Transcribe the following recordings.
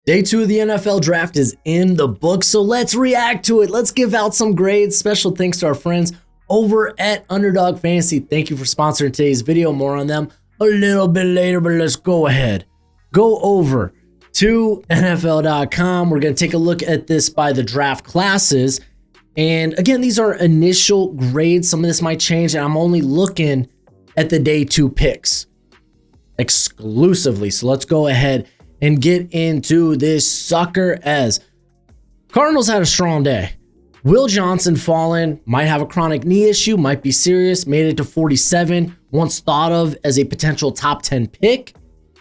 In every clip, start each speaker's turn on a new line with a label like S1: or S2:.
S1: Day 2 of the NFL draft is in the book, so let's react to it. Let's give out some grades. Special thanks to our friends over at Underdog Fantasy. Thank you for sponsoring today's video. More on them a little bit later, but let's go ahead. Go over to NFL.com. We're going to take a look at this by the draft classes. And again, these are initial grades. Some of this might change, and I'm only looking at the day 2 picks exclusively. So let's go ahead and get into this sucker. As Cardinals had a strong day. Will Johnson fallen, might have a chronic knee issue, might be serious, made it to 47, once thought of as a potential top 10 pick,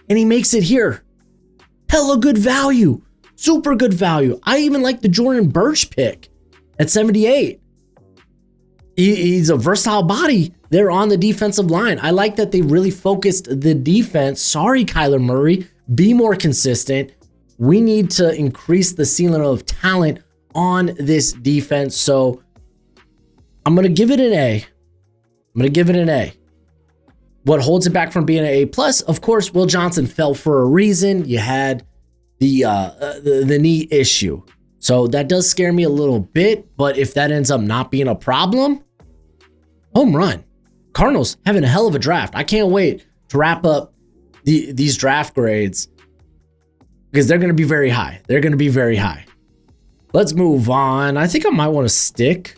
S1: and he makes it here. Hella good value, super good value. I even like the Jordan Burch pick at 78. He's a versatile body there on the defensive line. I like that they really focused the defense. Sorry, Kyler Murray. Be more consistent. We need to increase the ceiling of talent on this defense. So I'm going to give it an A. What holds it back from being an A plus? Of course, Will Johnson fell for a reason. You had the knee issue. So that does scare me a little bit. But if that ends up not being a problem, home run. Cardinals having a hell of a draft. I can't wait to wrap up these draft grades, because they're going to be very high. Let's move on. I think I might want to stick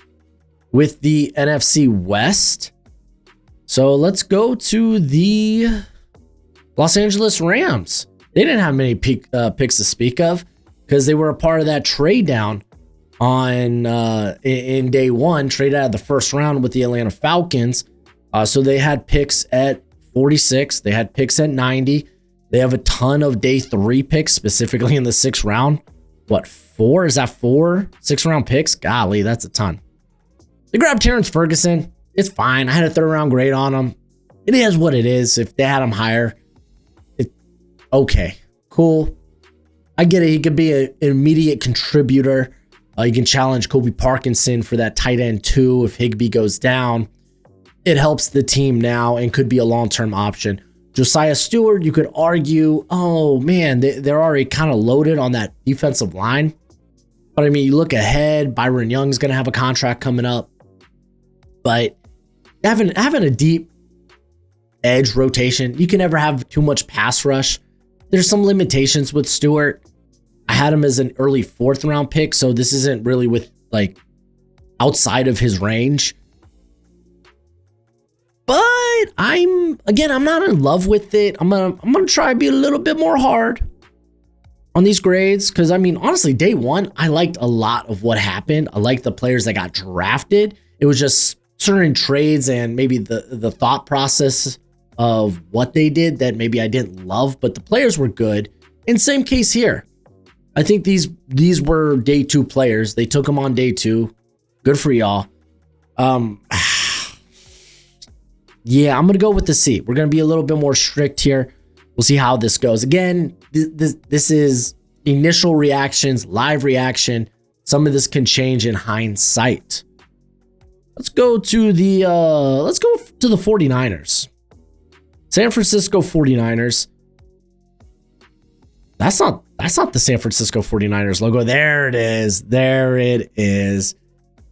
S1: with the NFC West. So let's go to the Los Angeles Rams. They didn't have many picks to speak of, because they were a part of that trade down on in day 1, traded out of the first round with the Atlanta Falcons. So they had picks at 46. They had picks at 90. They have a ton of day 3 picks, specifically in the 6th round. What, 4? Is that 4 6th round picks? Golly, that's a ton. They grabbed Terrence Ferguson. It's fine. I had a 3rd round grade on him. It is what it is. If they had him higher, okay, cool. I get it. He could be an immediate contributor. You can challenge Kobe Parkinson for that tight end 2 if Higbee goes down. It helps the team now and could be a long-term option. Josiah Stewart, you could argue, oh man, they're already kind of loaded on that defensive line. But I mean, you look ahead, Byron Young's going to have a contract coming up. But having a deep edge rotation, you can never have too much pass rush. There's some limitations with Stewart. I had him as an early 4th round pick, so this isn't really with like outside of his range. But I'm not in love with it. I'm gonna try to be a little bit more hard on these grades, because I mean, honestly, day 1, I liked a lot of what happened. I liked the players that got drafted. It was just certain trades and maybe the thought process of what they did that maybe I didn't love, but the players were good. And same case here. I think these were day 2 players. They took them on day 2. Good for y'all. Yeah, I'm going to go with the C. We're going to be a little bit more strict here. We'll see how this goes. Again, this is initial reactions, live reaction. Some of this can change in hindsight. Let's go to the 49ers. San Francisco 49ers. That's not the San Francisco 49ers logo. There it is.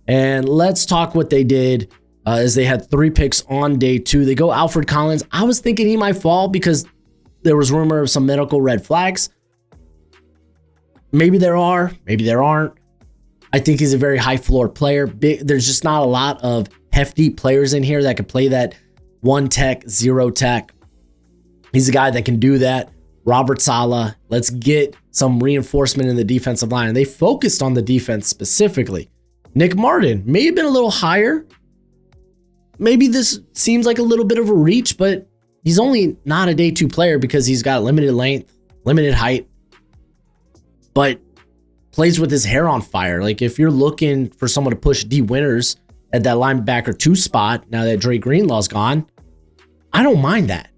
S1: And let's talk what they did. As they had 3 picks on day 2. They go Alfred Collins. I was thinking he might fall because there was rumor of some medical red flags. Maybe there are, maybe there aren't. I think he's a very high floor player. There's just not a lot of hefty players in here that can play that 1 tech, 0 tech. He's a guy that can do that. Robert Saleh. Let's get some reinforcement in the defensive line. And they focused on the defense specifically. Nick Martin may have been a little higher. Maybe this seems like a little bit of a reach, but he's only not a day 2 player because he's got limited length, limited height, but plays with his hair on fire. Like, if you're looking for someone to push D Winters at that linebacker 2 spot, now that Dre Greenlaw's gone, I don't mind that.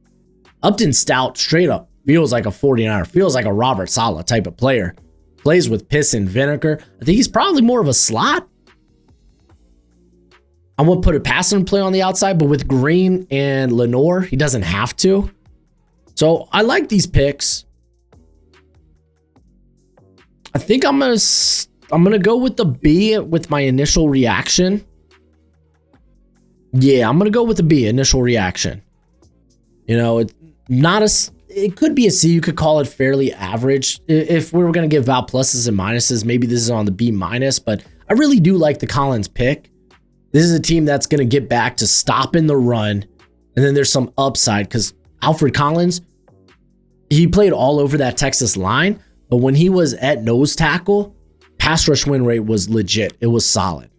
S1: Upton Stout straight up feels like a 49er, feels like a Robert Saleh type of player. Plays with piss and vinegar. I think he's probably more of a slot. I won't put a pass and play on the outside, but with Green and Lenore, he doesn't have to. So I like these picks. think I'm gonna go with the B with my initial reaction. Yeah, I'm gonna go with the B, initial reaction. You know, it's not it could be a C. You could call it fairly average. If we were gonna give Val pluses and minuses, maybe this is on the B minus. But I really do like the Collins pick. This is a team that's gonna get back to stopping the run, and then there's some upside because Alfred Collins, he played all over that Texas line, but when he was at nose tackle, pass rush win rate was legit. It was solid.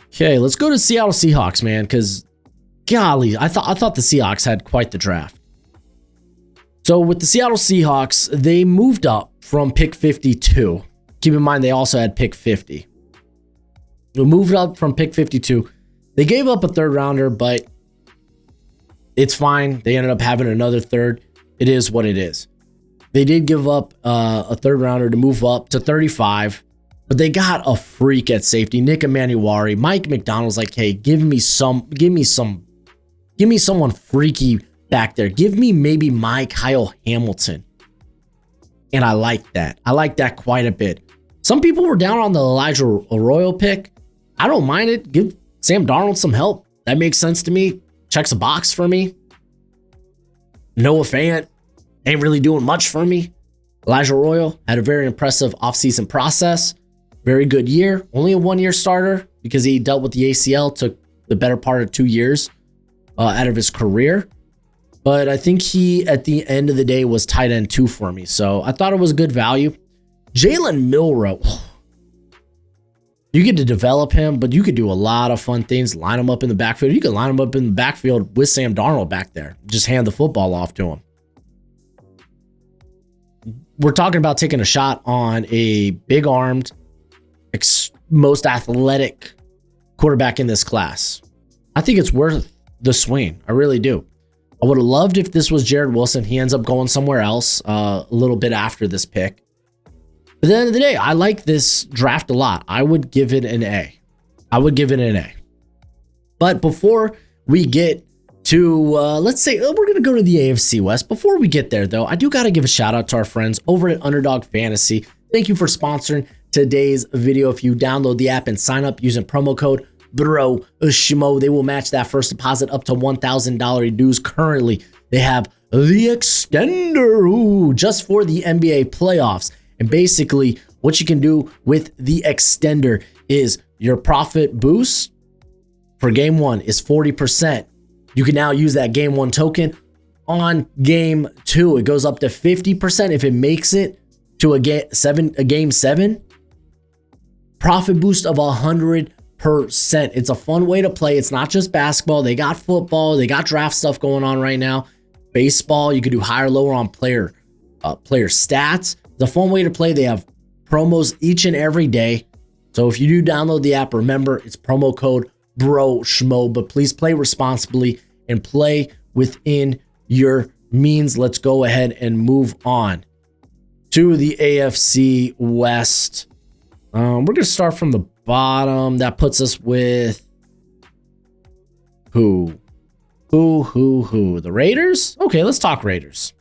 S1: Okay, let's go to Seattle Seahawks, man, because golly, I thought the Seahawks had quite the draft. So with the Seattle Seahawks, they moved up from pick 52. Keep in mind, they also had pick 50. They moved up from pick 52. They gave up a third rounder, but it's fine. They ended up having another third. It is what it is. They did give up a third rounder to move up to 35, but they got a freak at safety. Nick Emanuwari. Mike McDonald's like, hey, give me someone freaky back there. Give me maybe my Kyle Hamilton. And I like that. I like that quite a bit. Some people were down on the Elijah Arroyo pick. I don't mind it. Give Sam Darnold some help. That makes sense to me. Checks a box for me. Noah Fant ain't really doing much for me. Elijah Arroyo had a very impressive offseason process. Very good year. Only a one-year starter because he dealt with the ACL. Took the better part of 2 years out of his career. But I think he, at the end of the day, was tight end 2 for me. So I thought it was good value. Jalen Milroe. You get to develop him, but you could do a lot of fun things. Line him up in the backfield. You could line him up in the backfield with Sam Darnold back there. Just hand the football off to him. We're talking about taking a shot on a big-armed, most athletic quarterback in this class. I think it's worth the swing. I really do. I would have loved if this was Jared Wilson. He ends up going somewhere else a little bit after this pick. But at the end of the day, I like this draft a lot. I would give it an A. But before we get to, let's say, we're going to go to the AFC West. Before we get there, though, I do got to give a shout out to our friends over at Underdog Fantasy. Thank you for sponsoring today's video. If you download the app and sign up using promo code BROSHMO, they will match that first deposit up to $1,000 dues. Currently, they have the extender just for the NBA playoffs. And basically, what you can do with the extender is your profit boost for game 1 is 40%. You can now use that game 1 token on game 2. It goes up to 50% if it makes it to a game 7. Profit boost of 100%. It's a fun way to play. It's not just basketball. They got football. They got draft stuff going on right now. Baseball, you could do higher, lower on player stats. It's a fun way to play. They have promos each and every day. So if you do download the app, remember it's promo code BROSHMO. But please play responsibly and play within your means. Let's go ahead and move on to the AFC West. We're going to start from the bottom. That puts us with who? The Raiders? Okay, let's talk Raiders.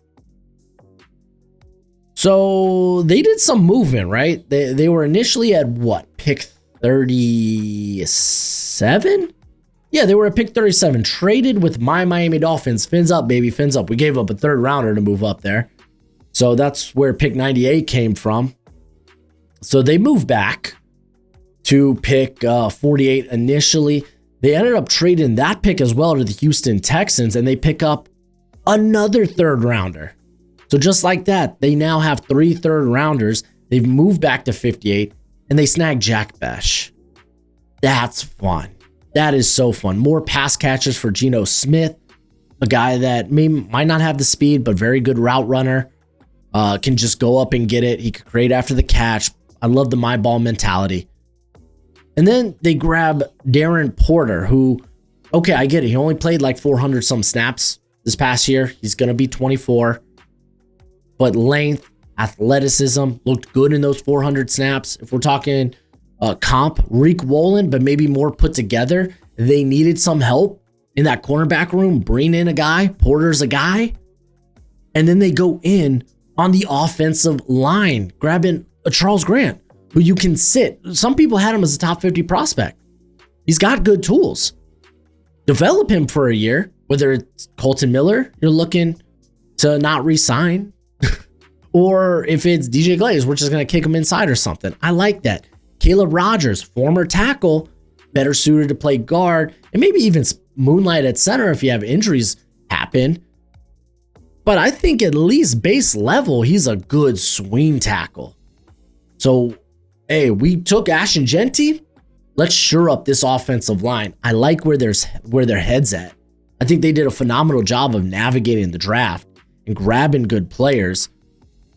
S1: So they did some movement, right? They were initially at what? Pick 37? Yeah, they were at pick 37. Traded with my Miami Dolphins. Fins up, baby. Fins up. We gave up a third rounder to move up there. So that's where pick 98 came from. So they moved back to pick 48 initially. They ended up trading that pick as well to the Houston Texans, and they pick up another third rounder. So just like that, they now have 3 third rounders. They've moved back to 58, and they snagged Jack Besh. That's fun. That is so fun. More pass catches for Geno Smith, a guy that might not have the speed, but very good route runner. Can just go up and get it. He could create after the catch. I love the my ball mentality. And then they grab Darren Porter, who, okay, I get it. He only played like 400 some snaps this past year. He's going to be 24. But length, athleticism, looked good in those 400 snaps. If we're talking comp, Reek Wolin, but maybe more put together, they needed some help in that cornerback room. Bring in a guy. Porter's a guy. And then they go in on the offensive line, grabbing a Charles Grant, who you can sit. Some people had him as a top 50 prospect. He's got good tools. Develop him for a year, whether it's Colton Miller, you're looking to not re-sign, or if it's DJ Glaze, we're just going to kick him inside or something. I like that. Caleb Rogers, former tackle, better suited to play guard, and maybe even moonlight at center if you have injuries happen. But I think at least base level, he's a good swing tackle. So, hey, we took Ashton Genty. Let's shore up this offensive line. I like where their head's at. I think they did a phenomenal job of navigating the draft and grabbing good players.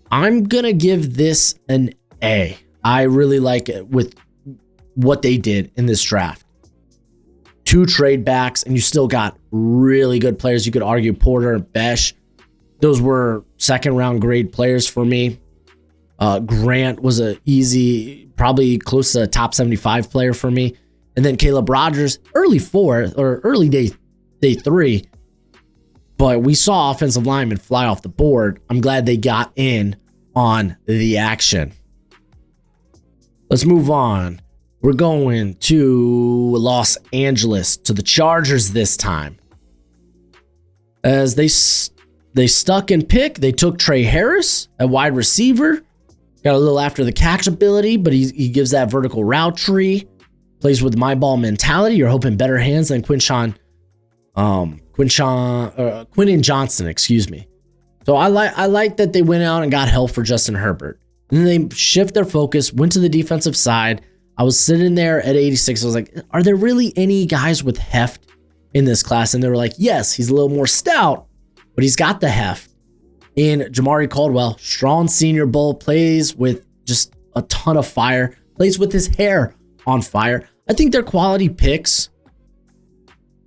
S1: I'm going to give this an A. I really like it with what they did in this draft. 2 trade backs, and you still got really good players. You could argue Porter and Besh. Those were second-round grade players for me. Grant was a easy, probably close to a top 75 player for me. And then Caleb Rogers, early 4th or early day 3. But we saw offensive linemen fly off the board. I'm glad they got in on the action. Let's move on. We're going to Los Angeles, to the Chargers this time. As they stuck in pick, they took Trey Harris at wide receiver. Got a little after the catch ability, but he gives that vertical route tree. Plays with my ball mentality. You're hoping better hands than Quinton Johnson, excuse me. So I like that they went out and got help for Justin Herbert. And then they shift their focus, went to the defensive side. I was sitting there at 86. I was like, are there really any guys with heft in this class? And they were like, yes, he's a little more stout, but he's got the heft. In Jamari Caldwell, strong Senior Bowl, plays with just a ton of fire, plays with his hair on fire. I think they're quality picks.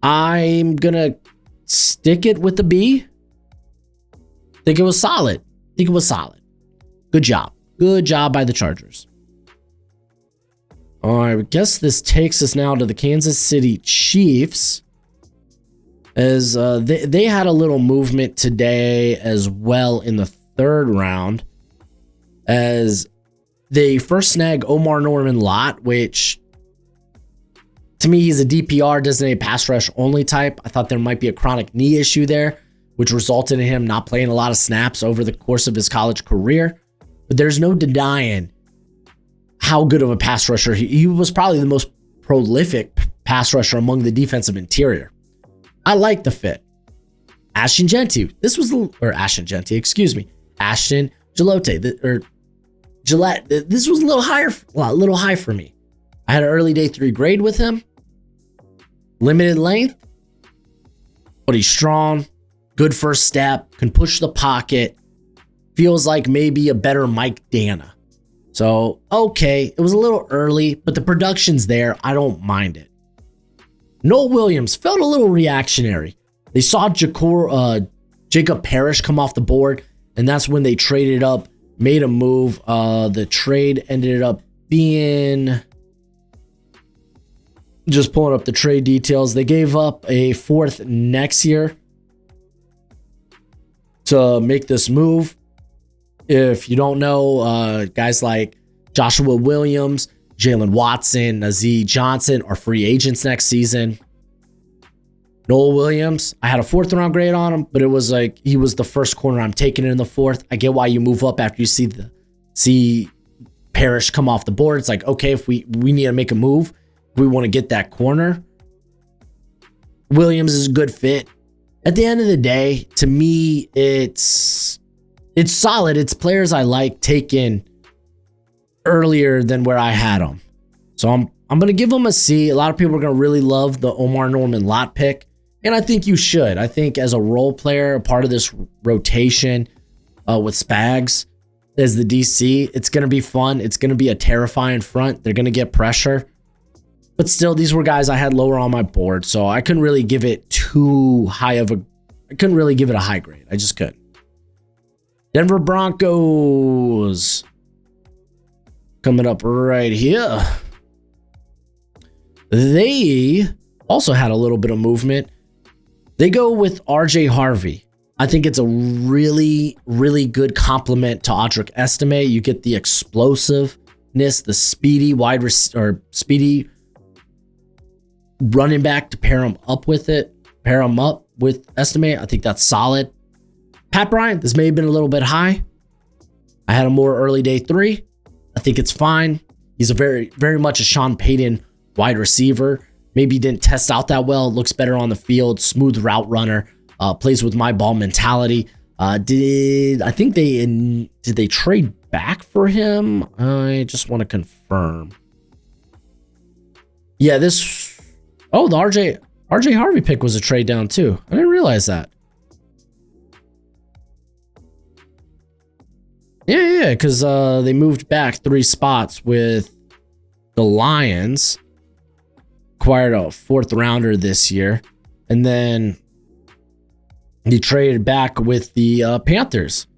S1: I'm going to stick it with the B. I think it was solid. Good job. Good job by the Chargers. All right, I guess this takes us now to the Kansas City Chiefs. As they had a little movement today as well in the 3rd round. As they first snag Omar Norman Lott, which to me, he's a DPR, designated pass rush only type. I thought there might be a chronic knee issue there, which resulted in him not playing a lot of snaps over the course of his college career. But there's no denying how good of a pass rusher. He was probably the most prolific pass rusher among the defensive interior. I like the fit. Ashton Genty. Ashton Gillette. Gillette. This was a little high for me. I had an early day 3 grade with him. Limited length, but he's strong. Good first step. Can push the pocket. Feels like maybe a better Mike Dana. So, okay, it was a little early, but the production's there. I don't mind it. Noel Williams felt a little reactionary. They saw Jacob Parrish come off the board, and that's when they traded up, made a move. The trade ended up being... Just pulling up the trade details. They gave up a 4th next year to make this move. If you don't know, guys like Joshua Williams, Jalen Watson, Nazeeh Johnson are free agents next season. Noel Williams, I had a 4th round grade on him, but it was like he was the first corner I'm taking in the 4th. I get why you move up after you see Parrish come off the board. It's like, okay, if we need to make a move, we want to get that corner. Williams is a good fit. At the end of the day, to me, it's solid. It's players I like taken earlier than where I had them. So I'm going to give them a C. A lot of people are going to really love the Omar Norman Lott pick, and I think you should. I think as a role player, a part of this rotation with Spags as the DC, it's going to be fun. It's going to be a terrifying front. They're going to get pressure. But still, these were guys I had lower on my board, so I couldn't really give it I couldn't really give it a high grade. I just couldn't. Denver Broncos. Coming up right here. They also had a little bit of movement. They go with RJ Harvey, I think it's a really, really good complement to Audric Estime. You get the explosiveness, the speedy running back to pair him up with Estime. I think that's solid. Pat Bryant, this may have been a little bit high. I had a more early day 3. I think it's fine. He's a very, very much a Sean Payton wide receiver. Maybe didn't test out that well. Looks better on the field. Smooth route runner. Plays with my ball mentality. Did they trade back for him? I just want to confirm. Yeah, the RJ Harvey pick was a trade down too. I didn't realize that. Yeah, because they moved back 3 spots with the Lions. Acquired a 4th rounder this year. And then he traded back with the Panthers.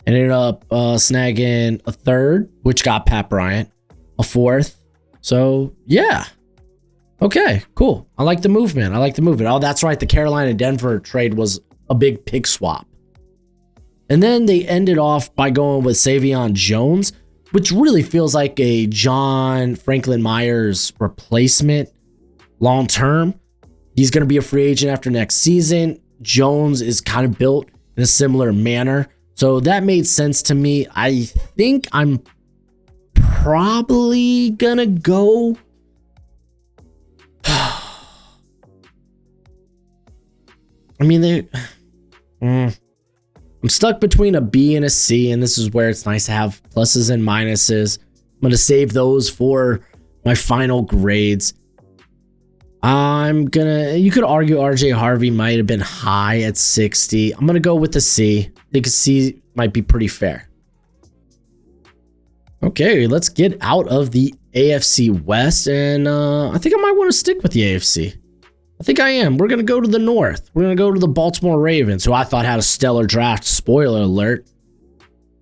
S1: Ended up snagging a 3rd, which got Pat Bryant, a 4th. So, yeah. Okay, cool. I like the movement. Oh, that's right. The Carolina-Denver trade was a big pick swap. And then they ended off by going with Savion Jones, which really feels like a John Franklin Myers replacement long term. He's going to be a free agent after next season. Jones is kind of built in a similar manner. So that made sense to me. I think I'm probably going to go. I mean, I'm stuck between a B and a C, and this is where it's nice to have pluses and minuses. I'm going to save those for my final grades. You could argue RJ Harvey might have been high at 60. I'm going to go with a C. I think a C might be pretty fair. Okay, let's get out of the AFC West, and I think I might want to stick with the AFC. I think I am. We're going to go to the North. We're going to go to the Baltimore Ravens, who I thought had a stellar draft. Spoiler alert.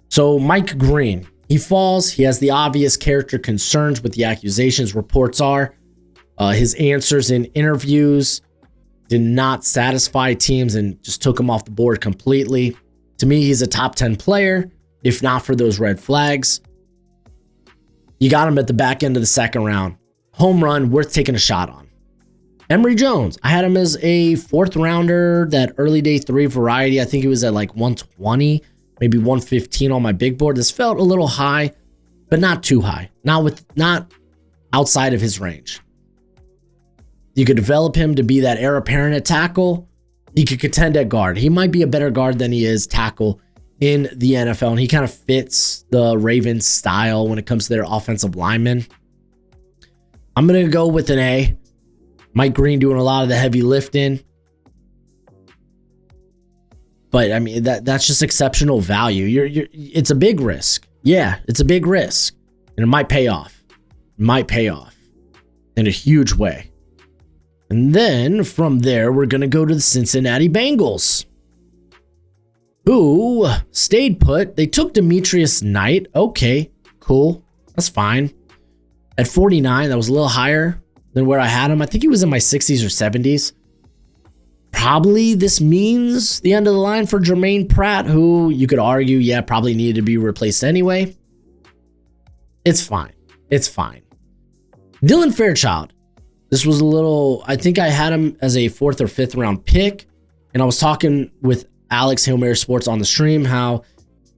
S1: So Mike Green, he falls. He has the obvious character concerns with the accusations. Reports are his answers in interviews did not satisfy teams and just took him off the board completely. To me, he's a top 10 player, if not for those red flags. You got him at the back end of the 2nd round. Home run, worth taking a shot on. Emory Jones, I had him as a 4th rounder, that early day 3 variety. I think he was at like 120, maybe 115 on my big board. This felt a little high, but not too high. Not outside of his range. You could develop him to be that heir apparent at tackle. He could contend at guard. He might be a better guard than he is tackle in the NFL, and he kind of fits the Ravens style when it comes to their offensive linemen. I'm going to go with an A. Mike Green doing a lot of the heavy lifting. But I mean, that's just exceptional value. It's a big risk. Yeah, it's a big risk. And it might pay off. In a huge way. And then from there, we're going to go to the Cincinnati Bengals, who stayed put. They took Demetrius Knight. Okay, cool. That's fine. At 49, that was a little higher than where I had him. I think he was in my 60s or 70s. Probably this means the end of the line for Jermaine Pratt, who you could argue, yeah, probably needed to be replaced anyway. It's fine. Dylan Fairchild. This was a little, I think I had him as a 4th or 5th round pick. And I was talking with Alex Hail Mary Sports on the stream, how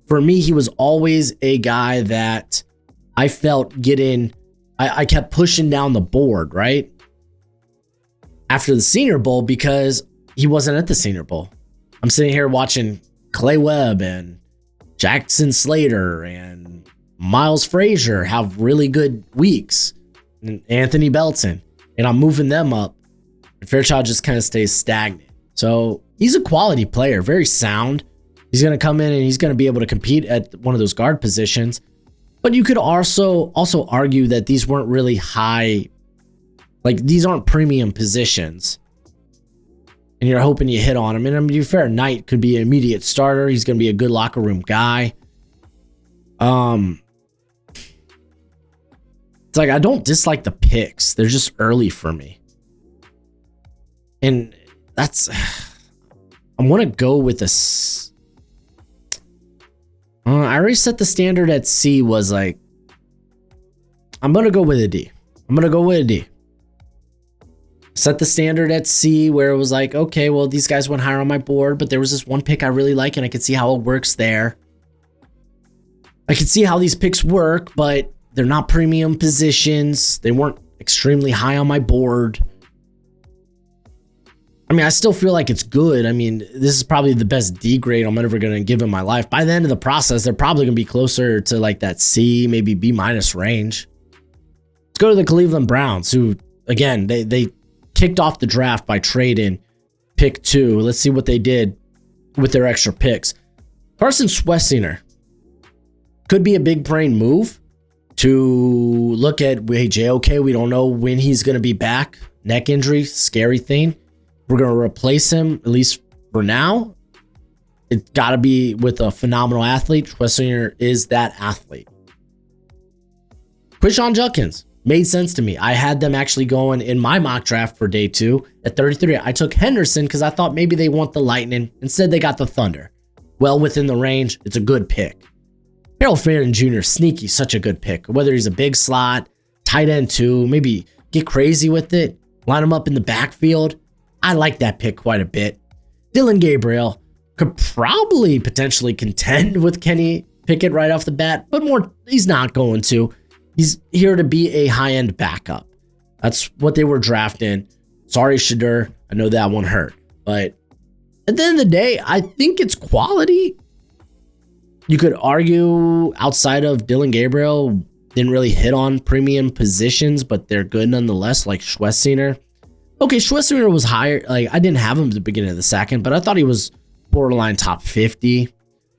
S1: for me, he was always a guy that I felt I kept pushing down the board, right? After the Senior Bowl, because he wasn't at the Senior Bowl. I'm sitting here watching Clay Webb and Jackson Slater and Miles Frazier have really good weeks, and Anthony Belton, and I'm moving them up, and Fairchild just kind of stays stagnant. So he's a quality player, very sound. He's going to come in and he's going to be able to compete at one of those guard positions. But you could also argue that these weren't really high, like these aren't premium positions. And you're hoping you hit on him. And to be fair, Knight could be an immediate starter. He's going to be a good locker room guy. It's like, I don't dislike the picks. They're just early for me. And I'm going to go with a I already set the standard at C, was like, I'm going to go with a D. I'm going to go with a D. Set the standard at C, where it was like, okay, well, these guys went higher on my board, but there was this one pick I really like, and I could see how it works there. I could see how these picks work, but they're not premium positions. They weren't extremely high on my board. I mean, I still feel like it's good. I mean, this is probably the best D grade I'm ever going to give in my life. By the end of the process, they're probably going to be closer to like that C, maybe B- range. Let's go to the Cleveland Browns, who, again, they kicked off the draft by trading pick 2. Let's see what they did with their extra picks. Carson Schwessinger could be a big brain move to look at, hey, JOK, we don't know when he's going to be back. Neck injury, scary thing. We're going to replace him, at least for now. It's got to be with a phenomenal athlete. Schwessinger is that athlete. Quishon Judkins made sense to me. I had them actually going in my mock draft for day 2 at 33. I took Henderson because I thought maybe they want the Lightning. Instead, they got the Thunder. Well within the range. It's a good pick. Harold Farron Jr., sneaky, such a good pick. Whether he's a big slot, tight end too, maybe get crazy with it, line him up in the backfield. I like that pick quite a bit. Dylan Gabriel could probably potentially contend with Kenny Pickett right off the bat, but he's not going to. He's here to be a high-end backup. That's what they were drafting. Sorry, Shadur. I know that one hurt. But at the end of the day, I think it's quality. You could argue outside of Dylan Gabriel, didn't really hit on premium positions, but they're good nonetheless, like Schwessinger. Okay, Schwessinger was higher. Like, I didn't have him at the beginning of the second, but I thought he was borderline top 50.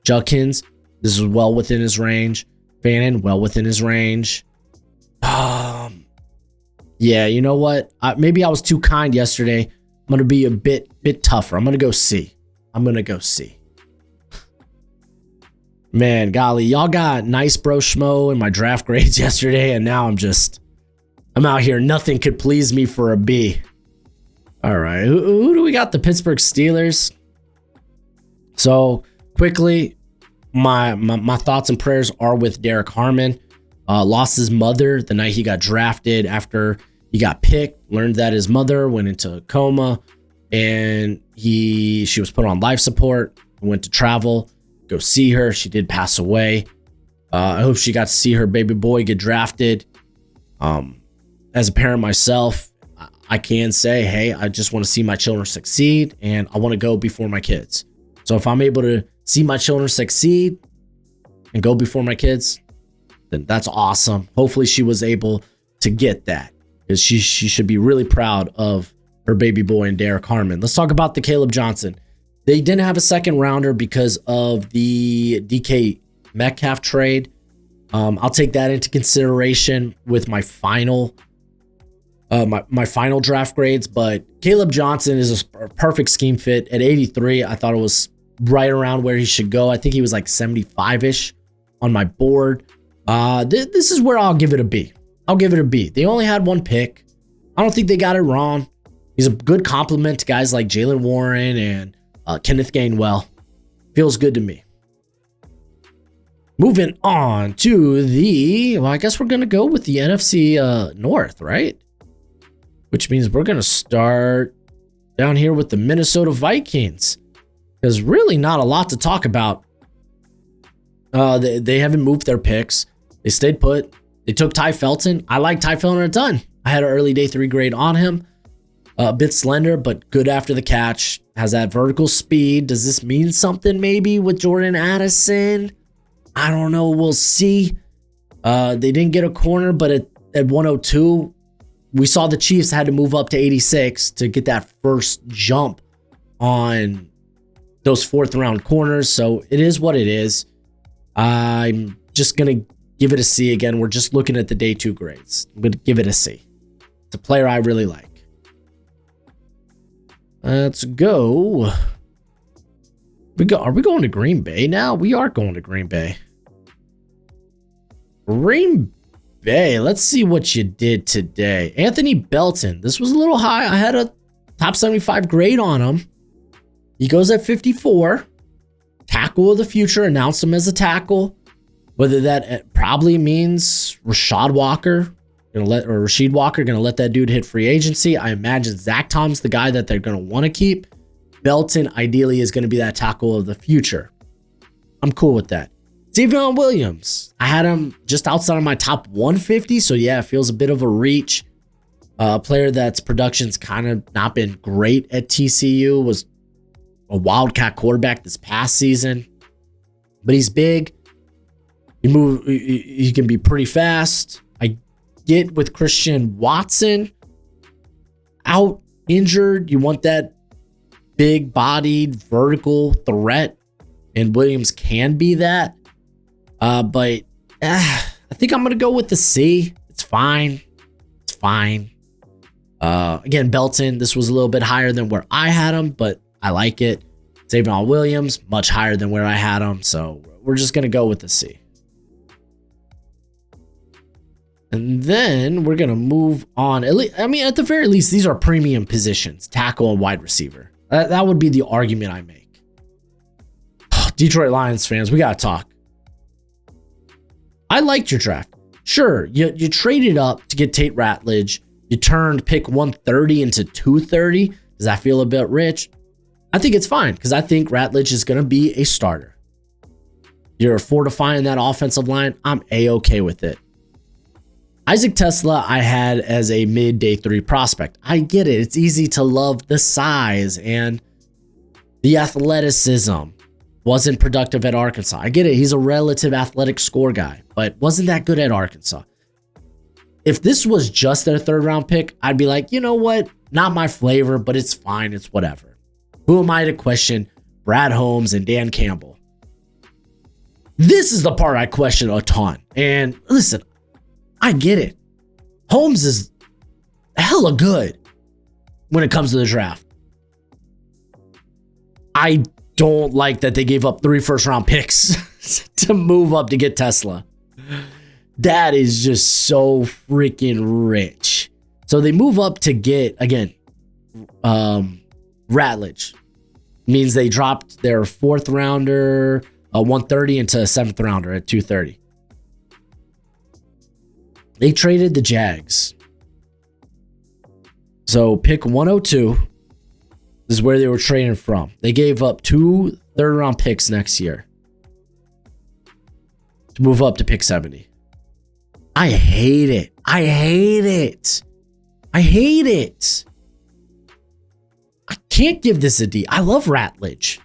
S1: Judkins, this is well within his range. Fannin, well within his range. Yeah, you know what? Maybe I was too kind yesterday. I'm going to be a bit tougher. I'm going to go C. Man, golly, y'all got nice Broshmo in my draft grades yesterday, and now I'm out here. Nothing could please me for a B. All right, who do we got? The Pittsburgh Steelers. So quickly, my thoughts and prayers are with Derek Harmon. Lost his mother the night he got drafted after he got picked. Learned that his mother went into a coma, and she was put on life support. Went to travel, go see her. She did pass away. I hope she got to see her baby boy get drafted. As a parent myself, I can say, hey, I just want to see my children succeed, and I want to go before my kids. So if I'm able to see my children succeed and go before my kids, then that's awesome. Hopefully she was able to get that, because she should be really proud of her baby boy and Derek Harmon. Let's talk about the Caleb Johnson. They didn't have a second rounder because of the DK Metcalf trade. I'll take that into consideration with my final my final draft grades, but Caleb Johnson is a perfect scheme fit. At 83, I thought it was right around where he should go. I think he was like 75-ish on my board. This is where I'll give it a B. They only had one pick. I don't think they got it wrong. He's a good compliment to guys like Jalen Warren and Kenneth Gainwell. Feels good to me. Moving on to I guess we're going to go with the NFC North, right? Which means we're going to start down here with the Minnesota Vikings. There's really not a lot to talk about. They haven't moved their picks. They stayed put. They took Ty Felton. I like Ty Felton a ton. I had an early day 3 grade on him. A bit slender, but good after the catch. Has that vertical speed. Does this mean something maybe with Jordan Addison? I don't know. We'll see. They didn't get a corner, but at 102, we saw the Chiefs had to move up to 86 to get that first jump on those 4th round corners. So it is what it is. I'm just going to give it a C again. We're just looking at the day 2 grades. I'm going to give it a C. It's a player I really like. Let's go. Are we going to Green Bay now? We are going to Green Bay. Green Bay. Let's see what you did today. Anthony Belton. This was a little high. I had a top 75 grade on him. He goes at 54. Tackle of the future, announce him as a tackle. Whether that probably means Rashad Walker Rasheed Walker gonna let that dude hit free agency. I imagine Zach Tom's the guy that they're gonna want to keep. Belton ideally is gonna be that tackle of the future. I'm cool with that. Xavier Williams, I had him just outside of my top 150, so yeah, it feels a bit of a reach. A player that's production's kind of not been great at TCU, was a Wildcat quarterback this past season, but he's big. He can be pretty fast. I get with Christian Watson out injured, you want that big-bodied vertical threat, and Williams can be that. But I think I'm gonna go with the C. It's fine. It's fine. Again, Belton, this was a little bit higher than where I had him, but I like it. Xavier Williams, much higher than where I had him, so we're just gonna go with the C. And then we're gonna move on. At the very least, these are premium positions: tackle and wide receiver. That would be the argument I make. Detroit Lions fans, we gotta talk. I liked your draft. Sure, you traded up to get Tate Ratledge. You turned pick 130 into 230. Does that feel a bit rich? I think it's fine because I think Ratledge is going to be a starter. You're fortifying that offensive line. I'm A-okay with it. Isaac Tesla, I had as a mid-day 3 prospect. I get it. It's easy to love the size and the athleticism. Wasn't productive at Arkansas. I get it. He's a relative athletic score guy, but wasn't that good at Arkansas. If this was just their 3rd round pick, I'd be like, you know what? Not my flavor, but it's fine. It's whatever. Who am I to question Brad Holmes and Dan Campbell? This is the part I question a ton. And listen, I get it. Holmes is hella good when it comes to the draft. I don't like that they gave up 3 first-round picks to move up to get Tesla. That is just so freaking rich. So they move up to get, again, Ratledge. Means they dropped their 4th rounder, 130, into a 7th rounder at 230. They traded the Jags. So pick 102 is where they were trading from. They gave up 2 third-round picks next year to move up to pick 70. I hate it. I hate it. I hate it. I can't give this a D. I love Ratledge.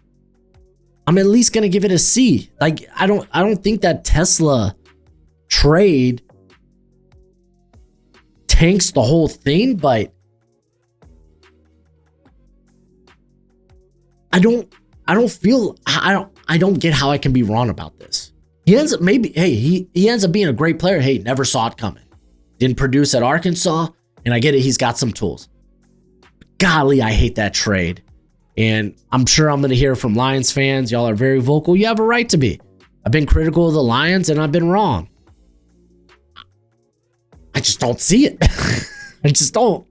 S1: I'm at least gonna give it a C. Like, I don't think that Tesla trade tanks the whole thing, but I don't get how I can be wrong about this. He ends up he ends up being a great player. Hey, never saw it coming. Didn't produce at Arkansas, and I get it. He's got some tools. Golly, I hate that trade. And I'm sure I'm going to hear from Lions fans. Y'all are very vocal. You have a right to be. I've been critical of the Lions, and I've been wrong. I just don't see it. I just don't.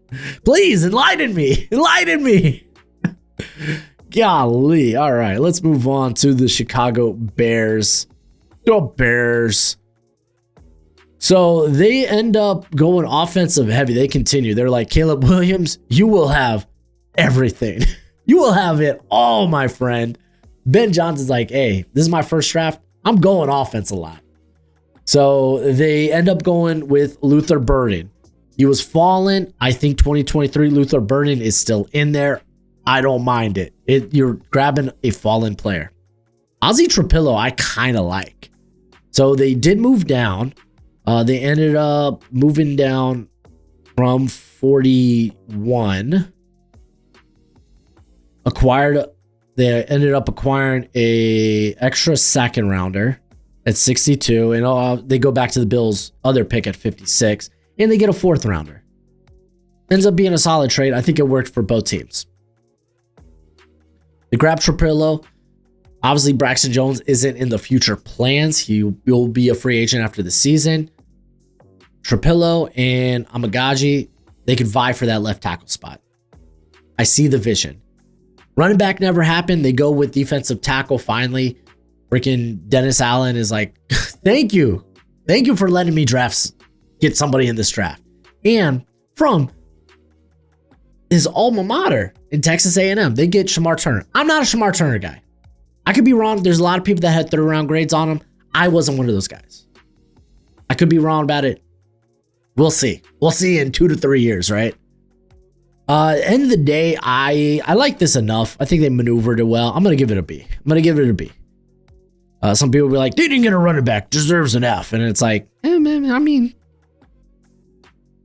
S1: Please, enlighten me. Enlighten me. Golly. All right, let's move on to the Chicago Bears. The Bears. So they end up going offensive heavy. They continue. They're like, Caleb Williams, you will have everything. You will have it all, my friend. Ben Johnson's like, hey, this is my first draft. I'm going offense a lot. So they end up going with Luther Burden. He was fallen. I think 2023 Luther Burden is still in there. I don't mind it. You're grabbing a fallen player. Ozzie Trapillo, I kind of like. So they did move down. They ended up moving down from 41. They ended up acquiring a extra 2nd rounder at 62, and they go back to the Bills' other pick at 56, and they get a 4th rounder. Ends up being a solid trade. I think it worked for both teams. They grabbed Trapillo. Obviously, Braxton Jones isn't in the future plans. He will be a free agent after the season. Trapillo and Amagaji, they could vie for that left tackle spot. I see the vision. Running back never happened. They go with defensive tackle finally. Freaking Dennis Allen is like, thank you. Thank you for letting me get somebody in this draft. And from his alma mater in Texas A&M, they get Shemar Turner. I'm not a Shemar Turner guy. I could be wrong. There's a lot of people that had third round grades on him. I wasn't one of those guys. I could be wrong about it. We'll see. We'll see in 2 to 3 years, right? End of the day, I like this enough. I think they maneuvered it well. I'm going to give it a B. Some people will be like, they didn't get a running back, deserves an F. And it's like, man, I mean,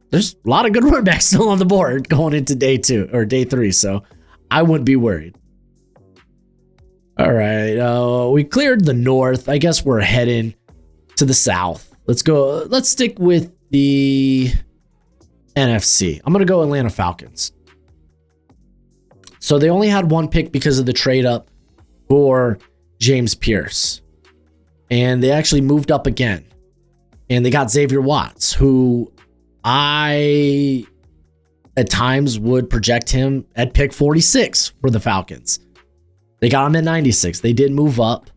S1: there's a lot of good running backs still on the board going into day 2 or day 3. So I wouldn't be worried. All right. We cleared the north. I guess we're heading to the south. Let's go. Let's stick with the NFC. I'm going to go Atlanta Falcons. So they only had 1 pick because of the trade up for James Pierce. And they actually moved up again. And they got Xavier Watts, who I at times would project him at pick 46 for the Falcons. They got him at 96. They did move up.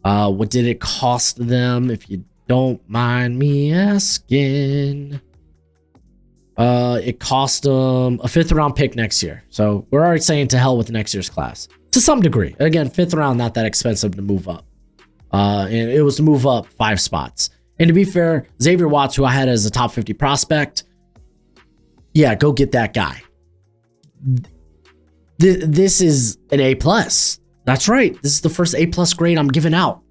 S1: What did it cost them, if you don't mind me asking? It cost them a 5th round pick next year. So we're already saying to hell with next year's class to some degree. Again, 5th round, not that expensive to move up. And it was to move up 5 spots. And to be fair, Xavier Watts, who I had as a top 50 prospect, yeah, go get that guy. This is an A+. That's right. This is the first A+ grade I'm giving out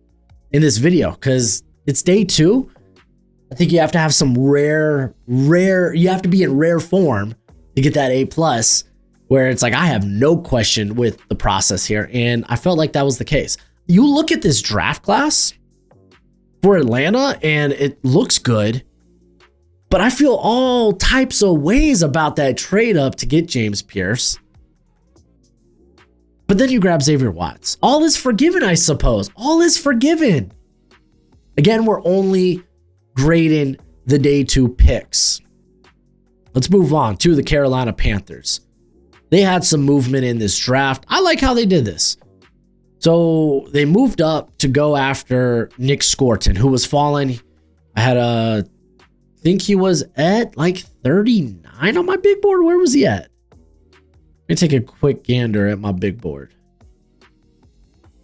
S1: in this video because it's day 2. I think you have to have some rare, you have to be in rare form to get that A+, where it's like, I have no question with the process here. And I felt like that was the case. You look at this draft class for Atlanta and it looks good, but I feel all types of ways about that trade up to get James Pierce. But then you grab Xavier Watts. All is forgiven, I suppose. All is forgiven. Again, we're only grading the day 2 picks. Let's move on to the Carolina Panthers. They had some movement in this draft. I like how they did this. So they moved up to go after Nick Scorton, who was falling. I think he was at like 39 on my big board. Where was he at? Let me take a quick gander at my big board.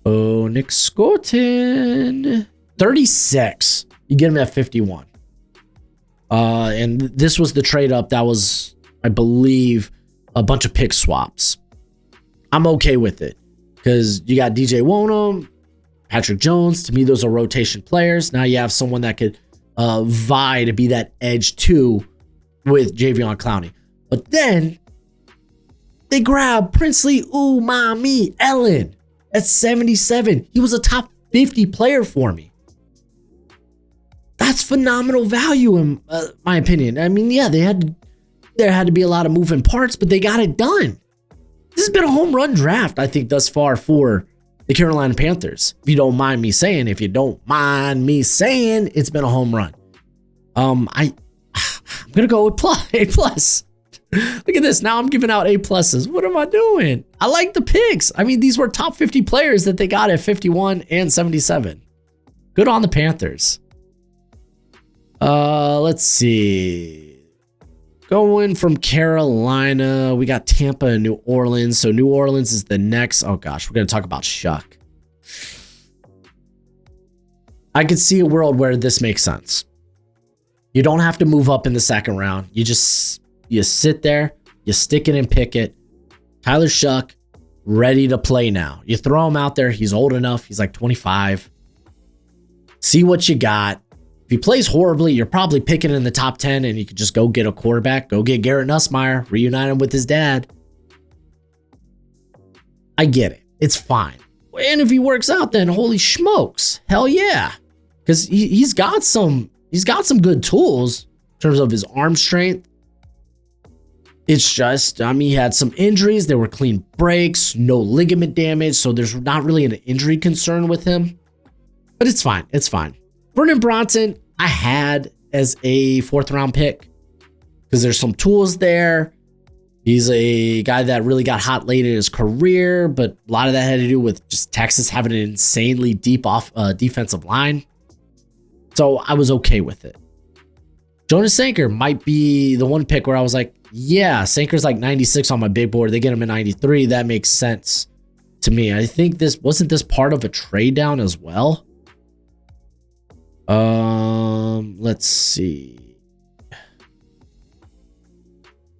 S1: Oh, Nick Scorton. 36. You get him at 51. And this was the trade up that was, I believe, a bunch of pick swaps. I'm okay with it because you got DJ Wonham, Patrick Jones. To me, those are rotation players. Now you have someone that could vie to be that edge 2 with Javion Clowney. But then they grab Princely Umami Ellen at 77. He was a top 50 player for me. That's phenomenal value in my opinion. I mean, yeah, there had to be a lot of moving parts, but they got it done. This has been a home run draft, I think, thus far for the Carolina Panthers. If you don't mind me saying, it's been a home run. I'm gonna go with A+. Look at this. Now I'm giving out A+. What am I doing? I like the picks. I mean, these were top 50 players that they got at 51 and 77. Good on the Panthers. Let's see. Going from Carolina, we got Tampa and New Orleans. So New Orleans is the next. Oh gosh, we're going to talk about Shough. I could see a world where this makes sense. You don't have to move up in the 2nd round. You sit there, you stick it and pick it. Tyler Shough, ready to play now. You throw him out there. He's old enough. He's like 25. See what you got. If he plays horribly, you're probably picking in the top 10 and you could just go get a quarterback. Go get Garrett Nussmeier. Reunite him with his dad. I get it. It's fine. And if he works out, then holy smokes. Hell yeah. Because he's got some good tools in terms of his arm strength. It's just, I mean, he had some injuries. There were clean breaks, no ligament damage. So there's not really an injury concern with him. But it's fine. It's fine. Vernon Bronson, I had as a 4th round pick because there's some tools there. He's a guy that really got hot late in his career, but a lot of that had to do with just Texas having an insanely deep defensive line. So I was okay with it. Jonas Sanker might be the one pick where I was like, yeah, Sanker's like 96 on my big board. They get him at 93. That makes sense to me. I think wasn't this part of a trade down as well? Let's see.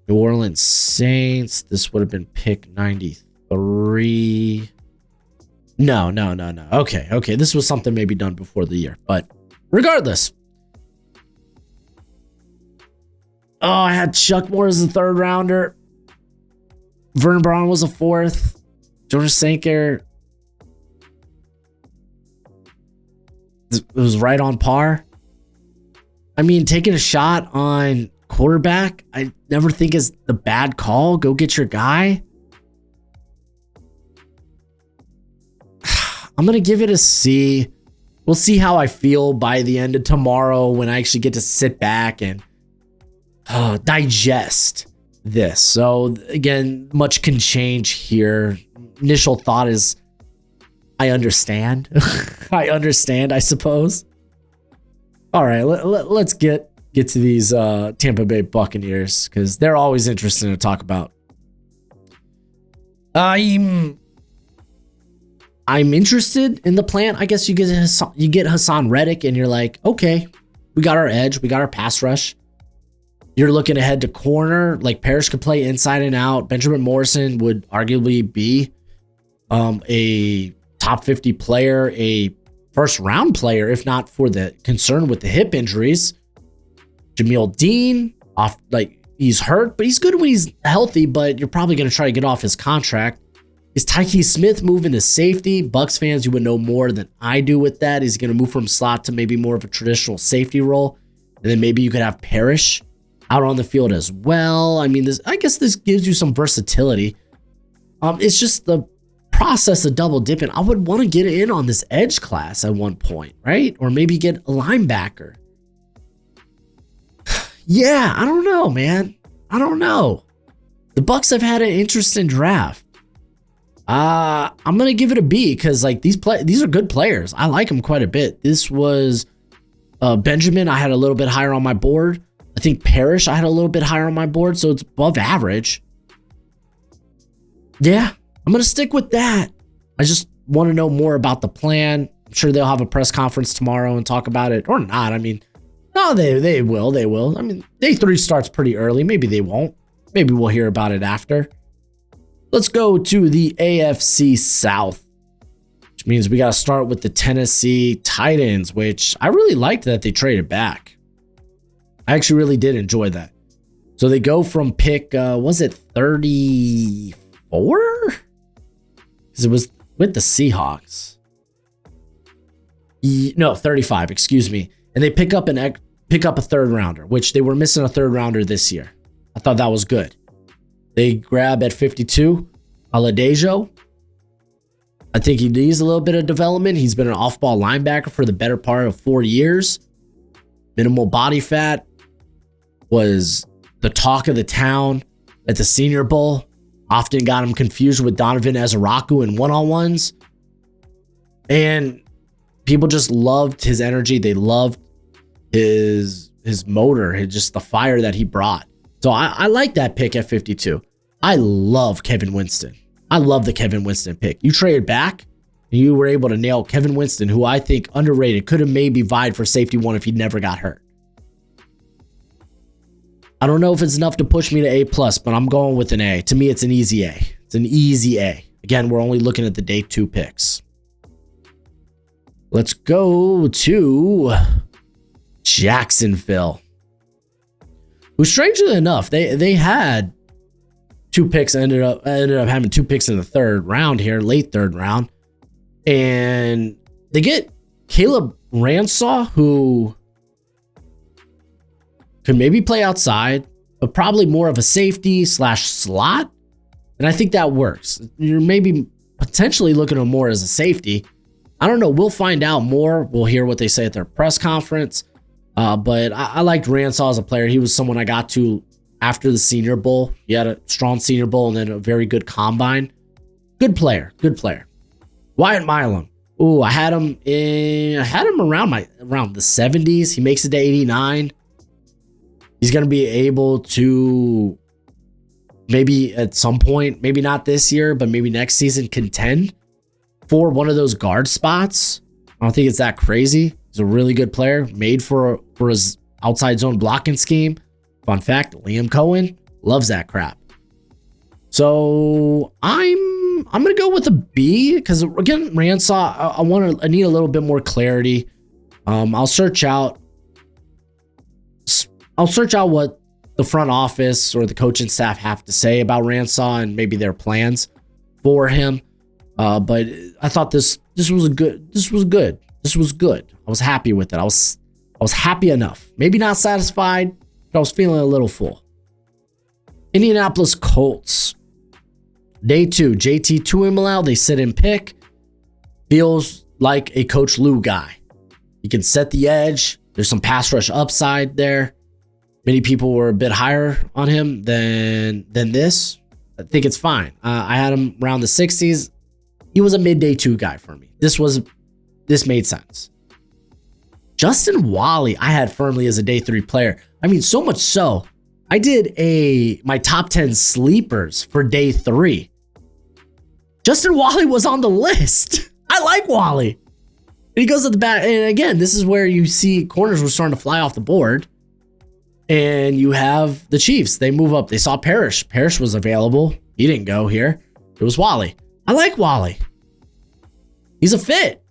S1: New Orleans Saints. This would have been pick 93. No. Okay. This was something maybe done before the year, but regardless. Oh, I had Chuck Moore as a third rounder. Vernon Brown was a fourth. Jonas Sanker. It was right on par. I mean, taking a shot on quarterback, I never think is the bad call. Go get your guy. I'm going to give it a C. We'll see how I feel by the end of tomorrow when I actually get to sit back and digest this. So again, much can change here. Initial thought is I understand. I suppose. All right, let's get to these Tampa Bay Buccaneers because they're always interesting to talk about. I'm interested in the plan. I guess you get Hassan Reddick and you're like, okay, we got our edge, we got our pass rush. You're looking ahead to corner. Like Parrish could play inside and out. Benjamin Morrison would arguably be a top 50 player, a first round player, if not for the concern with the hip injuries. Jameel Dean, he's hurt, but he's good when he's healthy, but you're probably going to try to get off his contract. Is Tyke Smith moving to safety? Bucs fans, you would know more than I do with that. Is he going to move from slot to maybe more of a traditional safety role? And then maybe you could have Parrish out on the field as well. I mean, I guess this gives you some versatility. It's just the process of double dipping. I would want to get in on this edge class at one point, right? Or maybe get a linebacker. Yeah, I don't know, man. I don't know. The Bucs have had an interesting draft. I'm gonna give it a B because like these are good players. I like them quite a bit. This was Benjamin. I had a little bit higher on my board. I think Parrish I had a little bit higher on my board, so it's above average. Yeah, I'm going to stick with that. I just want to know more about the plan. I'm sure they'll have a press conference tomorrow and talk about it, or not. I mean, no, they will. I mean, day 3 starts pretty early. Maybe they won't. Maybe we'll hear about it after. Let's go to the AFC South, which means we got to start with the Tennessee Titans, which I really liked that they traded back. I actually really did enjoy that. So they go from pick, was it 34? Because it was with the Seahawks. No, 35, excuse me. And they pick up a third rounder, which they were missing a third rounder this year. I thought that was good. They grab at 52, Aladejo. I think he needs a little bit of development. He's been an off-ball linebacker for the better part of 4 years. Minimal body fat. Was the talk of the town at the Senior Bowl. Often got him confused with Donovan Ezeraku in one-on-ones. And people just loved his energy. They loved his motor, just the fire that he brought. So I like that pick at 52. I love Kevin Winston. I love the Kevin Winston pick. You traded back, and you were able to nail Kevin Winston, who I think underrated, could have maybe vied for safety 1 if he never got hurt. I don't know if it's enough to push me to A+, but I'm going with an A. To me, it's an easy A. It's an easy A. Again, we're only looking at the day 2 picks. Let's go to Jacksonville, who, strangely enough, they had 2 picks, ended up having 2 picks in the third round here, late third round. And they get Caleb Ransaw, who could maybe play outside, but probably more of a safety / slot. And I think that works. You're maybe potentially looking at him more as a safety. I don't know. We'll find out more. We'll hear what they say at their press conference. But I liked Ransaw as a player. He was someone I got to after the Senior Bowl. He had a strong Senior Bowl and then a very good combine. Good player. Good player. Wyatt Milam. Ooh, I had him around the 70s. He makes it to 89. He's going to be able to maybe at some point, maybe not this year, but maybe next season, contend for one of those guard spots. I don't think it's that crazy. He's a really good player, made for his outside zone blocking scheme. Fun fact, Liam Cohen loves that crap. So I'm gonna go with a B because again, Ransaw, I need a little bit more clarity. I'll search out what the front office or the coaching staff have to say about Ransaw and maybe their plans for him. But I thought this was good. I was happy with it. I was happy enough. Maybe not satisfied, but I was feeling a little full. Indianapolis Colts. Day 2, JT Tuimoloau, they sit and pick. Feels like a Coach Lou guy. He can set the edge. There's some pass rush upside there. Many people were a bit higher on him than this. I think it's fine. I had him around the 60s. He was a mid-day 2 guy for me. This made sense. Justin Wally, I had firmly as a day 3 player. I mean, so much so, I did my top 10 sleepers for day 3. Justin Wally was on the list. I like Wally. And he goes at the back. And again, this is where you see corners were starting to fly off the board. And you have the Chiefs. They move up. They saw Parrish. Parrish was available. He didn't go here. It was Wally. I like Wally. He's a fit.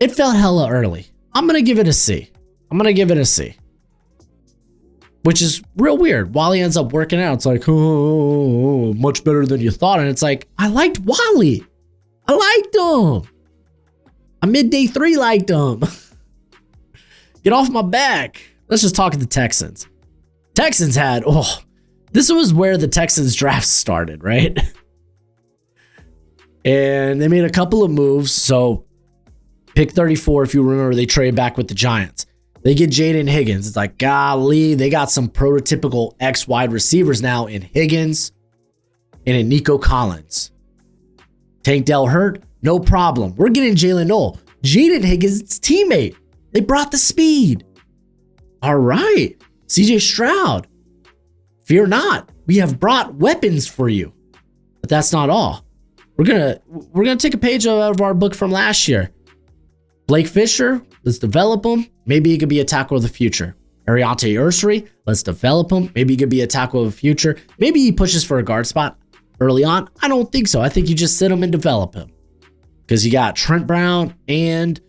S1: It felt hella early. I'm going to give it a C. Which is real weird. Wally ends up working out. It's like, oh, much better than you thought. And it's like, I liked Wally. I liked him. A midday 3 liked him. Get off my back. Let's just talk to the Texans. Texans had, this was where the Texans draft started, right? And they made a couple of moves. So pick 34, if you remember, they traded back with the Giants. They get Jaden Higgins. It's like, golly, they got some prototypical X wide receivers now in Higgins and in Nico Collins. Tank Dell hurt? No problem. We're getting Jalen Noel. Jaden Higgins' teammate. They brought the speed. All right. CJ Stroud. Fear not. We have brought weapons for you. But that's not all. We're gonna take a page out of our book from last year. Blake Fisher, let's develop him. Maybe he could be a tackle of the future. Ariante Ursary, let's develop him. Maybe he could be a tackle of the future. Maybe he pushes for a guard spot early on. I don't think so. I think you just sit him and develop him. Because you got Trent Brown and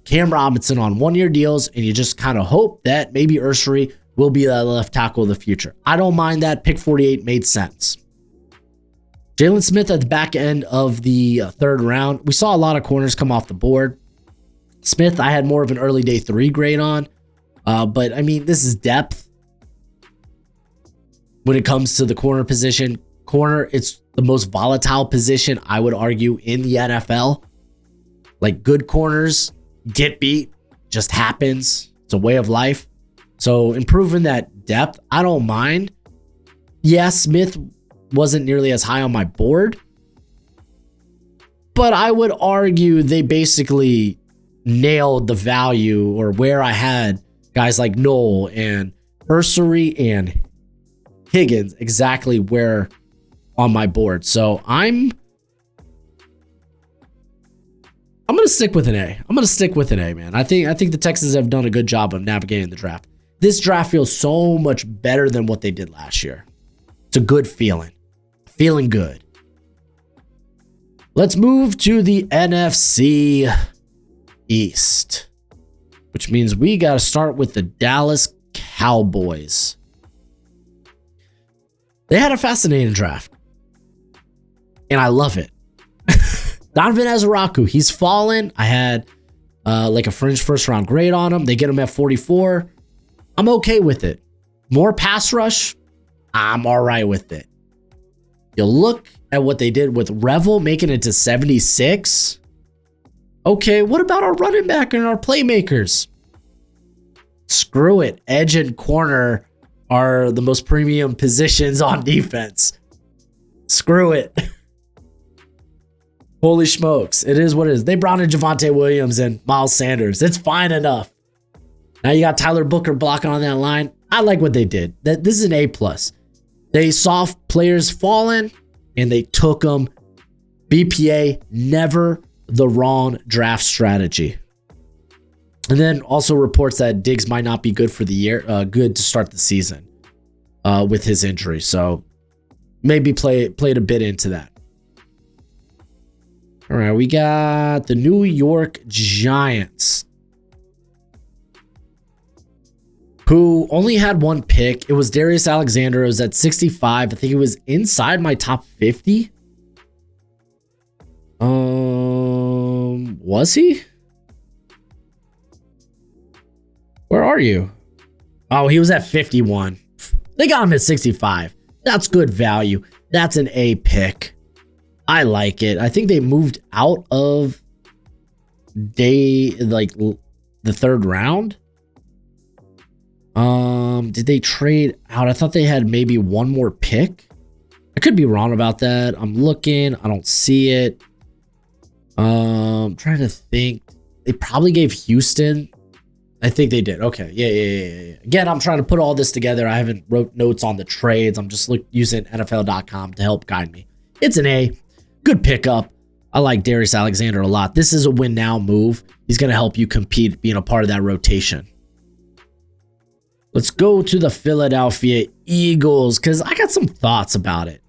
S1: Cam Robinson on 1-year deals, and you just kind of hope that maybe Ursary will be that left tackle of the future. I don't mind that. Pick 48 made sense. Jalen Smith at the back end of the 3rd round. We saw a lot of corners come off the board. Smith, I had more of an early day 3 grade on. But I mean, this is depth. When it comes to the corner position, it's the most volatile position, I would argue, in the NFL. Like, good corners get beat, just happens. It's a way of life. So improving that depth, I don't mind. Yeah, Smith wasn't nearly as high on my board, but I would argue they basically nailed the value or where I had guys like Noel and Ursary and Higgins exactly where on my board. So I'm going to stick with an A. Man. I think the Texans have done a good job of navigating the draft. This draft feels so much better than what they did last year. It's a good feeling. Feeling good. Let's move to the NFC East, which means we got to start with the Dallas Cowboys. They had a fascinating draft, and I love it. Donovan Azaraku, he's fallen. I had like a fringe 1st round grade on him. They get him at 44. I'm okay with it. More pass rush, I'm all right with it. You look at what they did with Revel making it to 76. Okay, what about our running back and our playmakers? Screw it. Edge and corner are the most premium positions on defense. Screw it. Holy smokes. It is what it is. They brought in Javonte Williams and Miles Sanders. It's fine enough. Now you got Tyler Booker blocking on that line. I like what they did. This is an A+. They saw players falling and they took them. BPA, never the wrong draft strategy. And then also reports that Diggs might not be good for the year, good to start the season with his injury. So maybe played a bit into that. All right, we got the New York Giants, who only had one pick. It was Darius Alexander. It was at 65. I think it was inside my top 50. Was he? Where are you? Oh, he was at 51. They got him at 65. That's good value. That's an A pick. I like it. I think they moved out of the third round. Did they trade out? I thought they had maybe one more pick. I could be wrong about that. I'm looking. I don't see it. I'm trying to think. They probably gave Houston. I think they did. Okay. Yeah. Again, I'm trying to put all this together. I haven't wrote notes on the trades. I'm just using NFL.com to help guide me. It's an A. Good pickup. I like Darius Alexander a lot. This is a win now move. He's going to help you compete, being a part of that rotation. Let's go to the Philadelphia Eagles because I got some thoughts about it.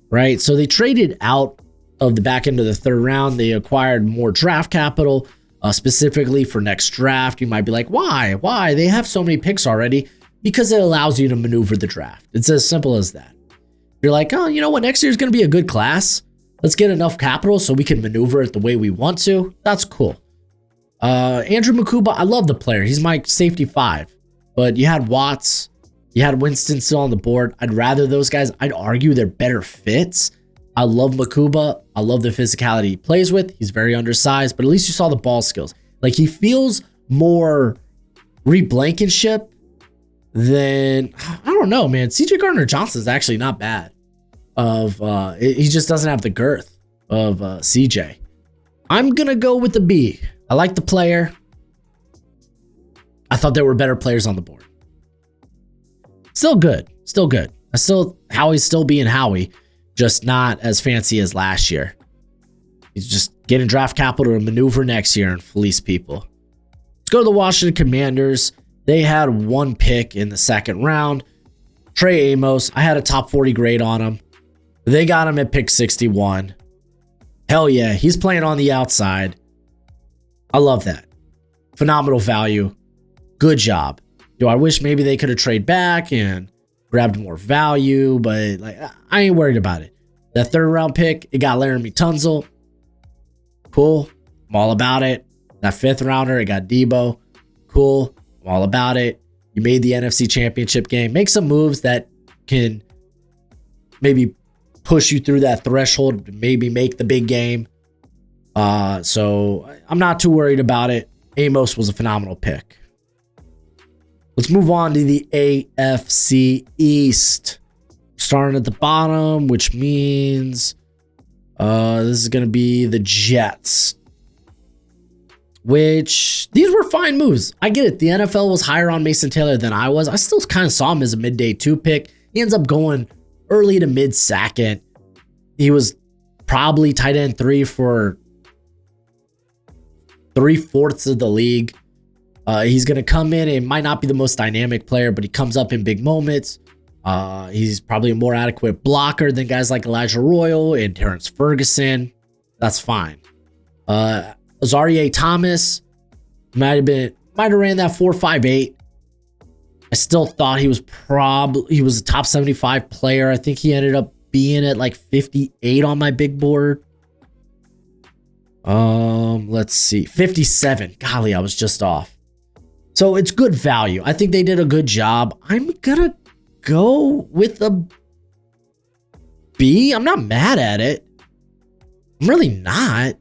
S1: Right? So they traded out of the back end of the third round. They acquired more draft capital, specifically for next draft. You might be like, why? They have so many picks already. Because it allows you to maneuver the draft. It's as simple as that. You're like, oh, you know what? Next year is going to be a good class. Let's get enough capital so we can maneuver it the way we want to. That's cool. Andrew Mukuba, I love the player. He's my safety 5. But you had Watts. You had Winston still on the board. I'd rather those guys. I'd argue they're better fits. I love Mukuba. I love the physicality he plays with. He's very undersized, but at least you saw the ball skills. Like, he feels more Reed Blankenship than, I don't know, man. CJ Gardner-Johnson is actually not bad. He just doesn't have the girth of CJ. I'm going to go with the B. I like the player. I thought there were better players on the board. Still good. Howie's still being Howie, just not as fancy as last year. He's just getting draft capital to maneuver next year and fleece people. Let's go to the Washington Commanders. They had one pick in the second round. Trey Amos, I had a top 40 grade on him. They got him at pick 61. Hell yeah, he's playing on the outside. I love that. Phenomenal value. Good job. Do I wish maybe they could have traded back and grabbed more value, but like, I ain't worried about it. That third round pick, it got Laramie Tunsil. Cool. I'm all about it. That fifth rounder, it got Debo. Cool. I'm all about it. You made the NFC Championship game. Make some moves that can maybe push you through that threshold, maybe make the big game. So I'm not too worried about it. Amos was a phenomenal pick. Let's move on to the AFC East. Starting at the bottom, which means this is going to be the Jets. Which, these were fine moves. I get it. The NFL was higher on Mason Taylor than I was. I still kind of saw him as a midday 2 pick. He ends up going early to mid second. He was probably tight end 3 for 3/4 of the league. He's going to come in and might not be the most dynamic player, but he comes up in big moments. He's probably a more adequate blocker than guys like Elijah Royal and Terrence Ferguson. That's fine. Azarie Thomas might have ran that 4.58. I still thought he was a top 75 player. I think he ended up being at like 58 on my big board. Let's see, 57. Golly, I was just off. So it's good value. I think they did a good job. I'm gonna go with a B. I'm not mad at it. I'm really not.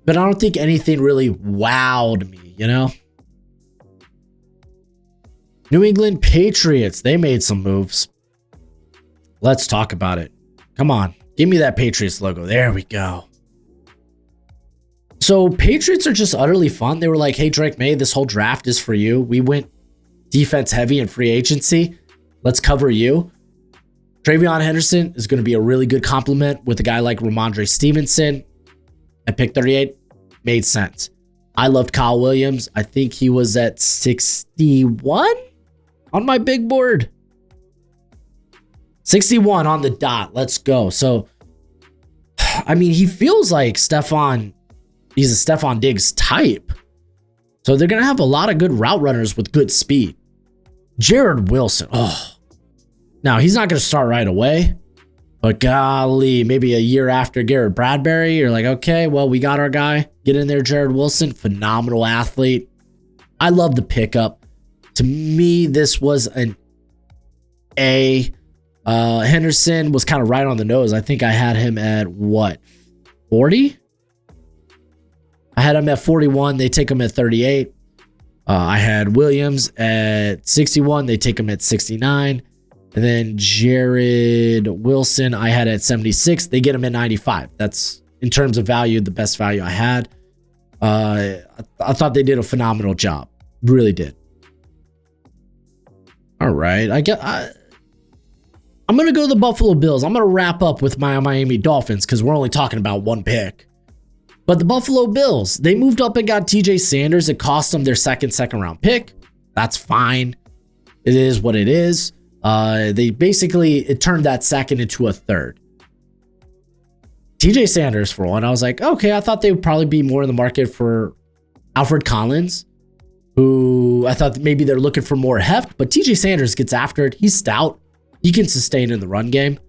S1: But I don't think anything really wowed me, you know? New England Patriots, they made some moves. Let's talk about it. Come on, give me that Patriots logo. There we go. So Patriots are just utterly fun. They were like, hey, Drake May, this whole draft is for you. We went defense heavy in free agency. Let's cover you. Travion Henderson is going to be a really good compliment with a guy like Ramondre Stevenson at pick 38. Made sense. I loved Kyle Williams. I think he was at 61 on my big board. 61 on the dot. Let's go. So, I mean, he feels like Stephon. He's a Stephon Diggs type. So they're going to have a lot of good route runners with good speed. Jared Wilson. Oh, now he's not going to start right away. But golly, maybe a year after Garrett Bradbury, you're like, okay, well, we got our guy. Get in there, Jared Wilson. Phenomenal athlete. I love the pickup. To me, this was an A. Henderson was kind of right on the nose. I think I had him at what? 40? I had him at 41. They take him at 38. I had Williams at 61. They take him at 69. And then Jared Wilson, I had at 76. They get him at 95. That's, in terms of value, the best value I had. I thought they did a phenomenal job. Really did. All right. I'm going to go to the Buffalo Bills. I'm going to wrap up with my Miami Dolphins because we're only talking about one pick. But the Buffalo Bills, they moved up and got TJ Sanders. It cost them their second round pick. That's fine. It is what it is. It turned that second into a third. TJ Sanders, for one, I was like, okay, I thought they would probably be more in the market for Alfred Collins, who I thought maybe they're looking for more heft, but TJ Sanders gets after it. He's stout. He can sustain in the run game.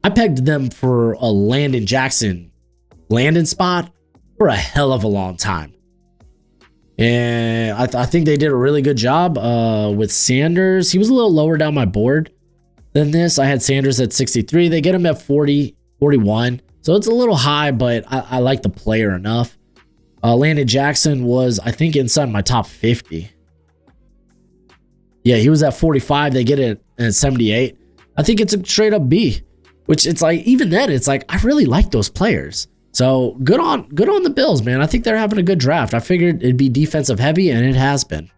S1: I pegged them for a Landon Jackson landing spot for a hell of a long time. And I think they did a really good job with Sanders. He was a little lower down my board than this. I had Sanders at 63. They get him at 40, 41. So it's a little high, but I like the player enough. Landon Jackson was, I think, inside my top 50. Yeah, he was at 45. They get it at 78. I think it's a straight up B, which it's like, even then, it's like, I really like those players. So good on the Bills, man. I think they're having a good draft. I figured it'd be defensive heavy, and it has been.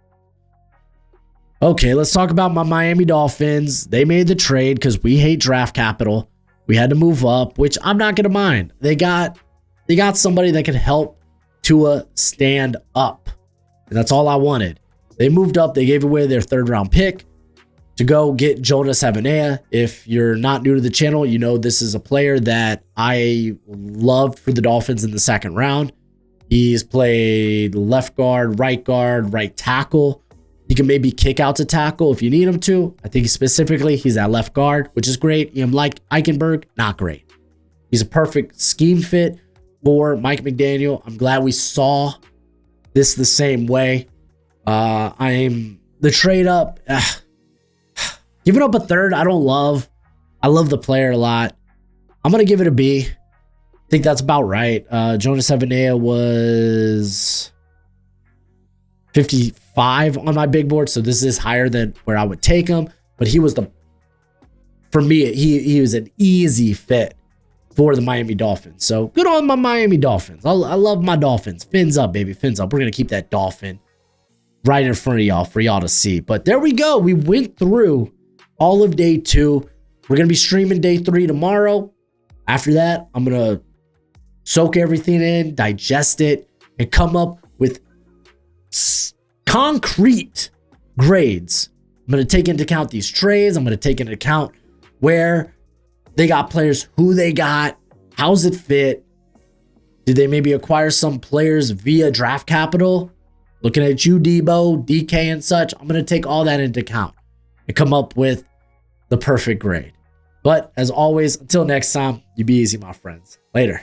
S1: Okay, let's talk about my Miami Dolphins. They made the trade because we hate draft capital. We had to move up, which I'm not gonna mind. They got somebody that could help Tua stand up. And that's all I wanted. They moved up. They gave away their third round pick to go get Jonas Avenea. If you're not new to the channel, you know this is a player that I loved for the Dolphins in the second round. He's played left guard, right tackle. He can maybe kick out to tackle if you need him to. I think specifically he's at left guard, which is great. Like Eichenberg, not great. He's a perfect scheme fit for Mike McDaniel. I'm glad we saw this the same way. The trade up. Giving up a third, I don't love. I love the player a lot. I'm going to give it a B. I think that's about right. Jonas Avenea was 55 on my big board, so this is higher than where I would take him. But he was for me, he was an easy fit for the Miami Dolphins. So good on my Miami Dolphins. I love my Dolphins. Fins up, baby. Fins up. We're going to keep that Dolphin right in front of y'all for y'all to see. But there we go. We went through all of day 2. We're going to be streaming day 3 tomorrow. After that, I'm going to soak everything in, digest it, and come up with concrete grades. I'm going to take into account these trades. I'm going to take into account where they got players, who they got, how's it fit. Did they maybe acquire some players via draft capital? Looking at you, Debo, DK, and such. I'm going to take all that into account and come up with the perfect grade. But as always, until next time, you be easy, my friends. Later.